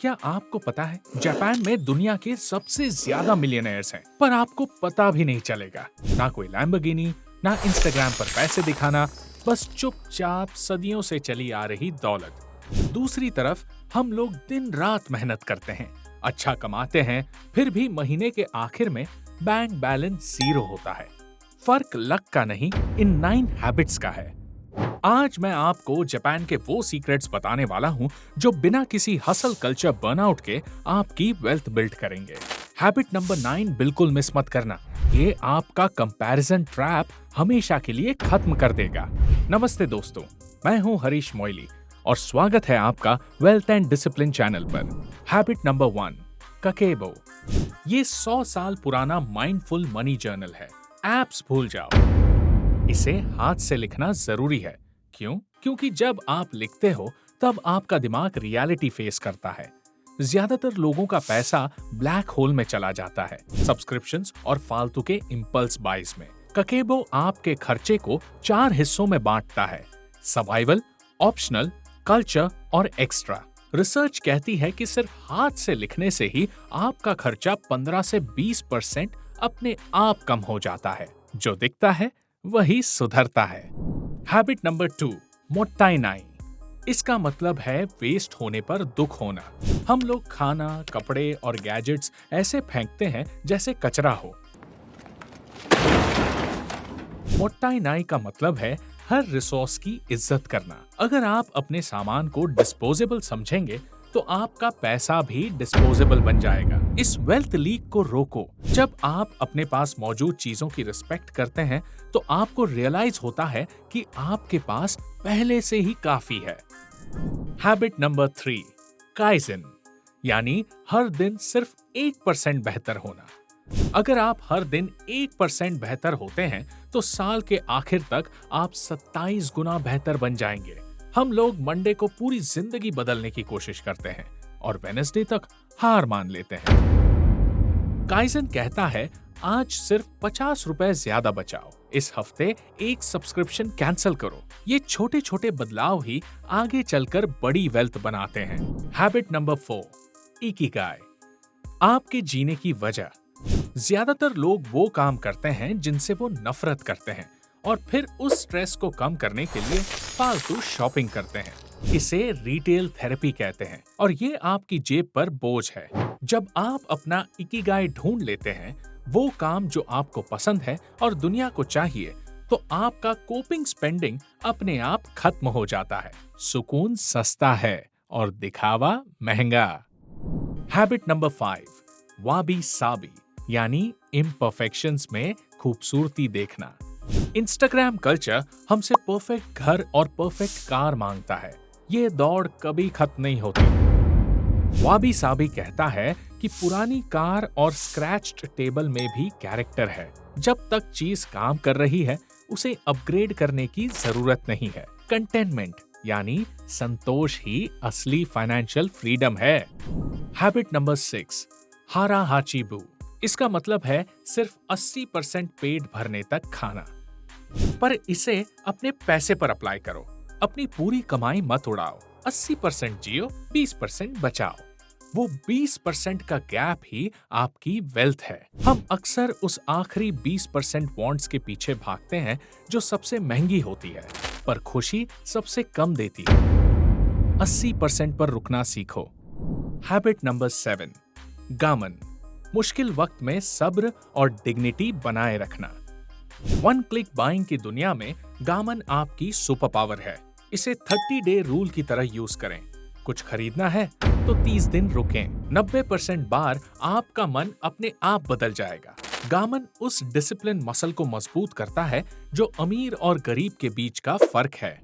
क्या आपको पता है जापान में दुनिया के सबसे ज्यादा मिलियनेयर्स हैं, पर आपको पता भी नहीं चलेगा। ना कोई लैम्बोर्गिनी, ना इंस्टाग्राम पर पैसे दिखाना, बस चुपचाप सदियों से चली आ रही दौलत। दूसरी तरफ हम लोग दिन रात मेहनत करते हैं, अच्छा कमाते हैं, फिर भी महीने के आखिर में बैंक बैलेंस जीरो होता है। फर्क लक का नहीं, इन 9 हैबिट्स का है। आज मैं आपको जापान के वो सीक्रेट्स बताने वाला हूं जो बिना किसी हसल कल्चर बर्नआउट के आपकी वेल्थ बिल्ड करेंगे। हैबिट नंबर 9 बिल्कुल मिस मत करना, ये आपका कंपैरिजन ट्रैप हमेशा के लिए खत्म कर देगा। नमस्ते दोस्तों, मैं हूं हरीश मोइली और स्वागत है आपका वेल्थ एंड डिसिप्लिन चैनल पर। Habit number 1, ककेबो। ये 100 साल पुराना माइंडफुल मनी जर्नल है। एप्स भूल जाओ, इसे हाथ से लिखना जरूरी है। क्यों? क्योंकि जब आप लिखते हो तब आपका दिमाग रियलिटी फेस करता है। ज्यादातर लोगों का पैसा ब्लैक होल में चला जाता है, सब्सक्रिप्शंस और फालतू के इंपल्स बाइज में। ककेबो आपके खर्चे को 4 हिस्सों में बांटता है: सर्वाइवल, ऑप्शनल, कल्चर और एक्स्ट्रा। रिसर्च कहती है कि सिर्फ हाथ से लिखने से ही आपका खर्चा 15 से 20% अपने आप कम हो जाता है। जो दिखता है वही सुधरता है। Habit number 2, मोट्टाई। इसका मतलब है वेस्ट होने पर दुख होना। हम लोग खाना, कपड़े और गैजेट्स ऐसे फेंकते हैं जैसे कचरा हो। मोट्टाई का मतलब है हर रिसोर्स की इज्जत करना। अगर आप अपने सामान को डिस्पोजेबल समझेंगे तो आपका पैसा भी डिस्पोजेबल बन जाएगा। इस वेल्थ लीक को रोको। जब आप अपने पास मौजूद चीजों की रिस्पेक्ट करते हैं तो आपको रियलाइज होता है कि आपके पास पहले से ही काफी है। हैबिट नंबर 3, काइज़न, यानी हर दिन सिर्फ 1% बेहतर होना। अगर आप हर दिन 1% बेहतर होते हैं तो साल के आखिर तक आप 27 गुना बेहतर बन जाएंगे। हम लोग मंडे को पूरी जिंदगी बदलने की कोशिश करते हैं और वेडनेसडे तक हार मान लेते हैं। काइज़न कहता है आज सिर्फ 50 रुपए ज्यादा बचाओ, इस हफ्ते एक सब्सक्रिप्शन कैंसिल करो। ये छोटे छोटे बदलाव ही आगे चलकर बड़ी वेल्थ बनाते हैं। हैबिट नंबर 4, इकिगाई, आपके जीने की वजह। ज्यादातर लोग वो काम करते हैं जिनसे वो नफरत करते हैं और फिर उस स्ट्रेस को कम करने के लिए फालतू शॉपिंग करते हैं। इसे रिटेल थेरेपी कहते हैं और ये आपकी जेब पर बोझ है। जब आप अपना इकिगाई ढूंढ लेते हैं, वो काम जो आपको पसंद है और दुनिया को चाहिए, तो आपका कोपिंग स्पेंडिंग अपने आप खत्म हो जाता है। सुकून सस्ता है और दिखावा महंगा। हैबिट नंबर 5, वाबी साबी, यानी इम्परफेक्शंस में खूबसूरती देखना। इंस्टाग्राम कल्चर हमसे परफेक्ट घर और परफेक्ट कार मांगता है। ये दौड़ कभी खत्म नहीं होती। वाबी साबी कहता है कि पुरानी कार और स्क्रैच्ड टेबल में भी कैरेक्टर है। जब तक चीज काम कर रही है उसे अपग्रेड करने की जरूरत नहीं है। कंटेनमेंट यानी संतोष ही असली फाइनेंशियल फ्रीडम है। हैबिट नंबर 6, हारा हाचीबू। इसका मतलब है सिर्फ 80% पेट भरने तक खाना। पर इसे अपने पैसे पर अप्लाई करो। अपनी पूरी कमाई मत उड़ाओ। 80% जियो, 20% बचाओ। वो 20% का गैप ही आपकी वेल्थ है। हम अक्सर उस आखिरी 20% वांट्स के पीछे भागते हैं जो सबसे महंगी होती है, पर खुशी सबसे कम देती है। 80% पर रुकना सीखो। हैबिट नंबर 7, गामन, मुश्किल वक्त में सब्र और डिग्निटी बनाए रखना। 1 क्लिक बाइंग की दुनिया में गामन आपकी सुपर पावर है। इसे 30 डे रूल की तरह यूज करें। कुछ खरीदना है तो 30 दिन रुकें। 90% बार आपका मन अपने आप बदल जाएगा। गामन उस डिसिप्लिन मसल को मजबूत करता है जो अमीर और गरीब के बीच का फर्क है।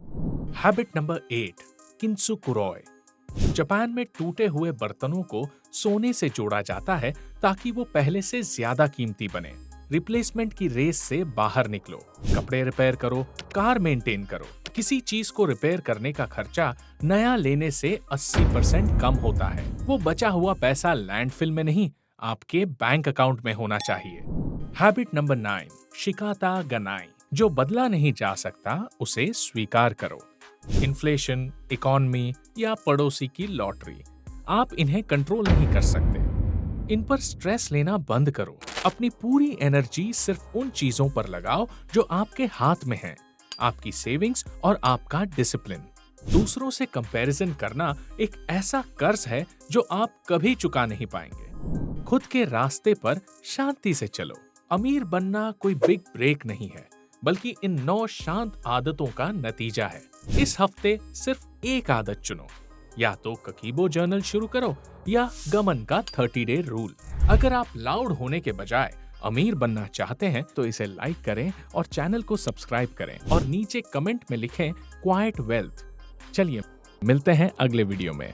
Habit number 8, किंसुकुरोय। जापान में टूटे हुए बर्तनों को सोने से जोड़ा जाता है ताकि वो पहले से ज्यादा कीमती बने। रिप्लेसमेंट की रेस से बाहर निकलो। कपड़े रिपेयर करो, कार मेंटेन करो। किसी चीज को रिपेयर करने का खर्चा नया लेने से 80% कम होता है। वो बचा हुआ पैसा लैंडफिल में नहीं, आपके बैंक अकाउंट में होना चाहिए। Habit number 9, शिकाता Ganai. जो बदला नहीं जा सकता उसे स्वीकार करो। इन्फ्लेशन, इकोनॉमी या पड़ोसी की लॉटरी, आप इन्हें कंट्रोल नहीं कर सकते। इन पर स्ट्रेस लेना बंद करो। अपनी पूरी एनर्जी सिर्फ उन चीजों पर लगाओ जो आपके हाथ में हैं, आपकी सेविंग्स और आपका डिसिप्लिन। दूसरों से कंपैरिजन करना एक ऐसा कर्ज है जो आप कभी चुका नहीं पाएंगे। खुद के रास्ते पर शांति से चलो। अमीर बनना कोई बिग ब्रेक नहीं है, बल्कि इन 9 शांत आदतों का नतीजा है। इस हफ्ते सिर्फ एक आदत चुनो, या तो ककीबो जर्नल शुरू करो या गमन का 30 डे रूल। अगर आप लाउड होने के बजाय अमीर बनना चाहते हैं तो इसे लाइक करें और चैनल को सब्सक्राइब करें और नीचे कमेंट में लिखें क्वाइट वेल्थ। चलिए मिलते हैं अगले वीडियो में।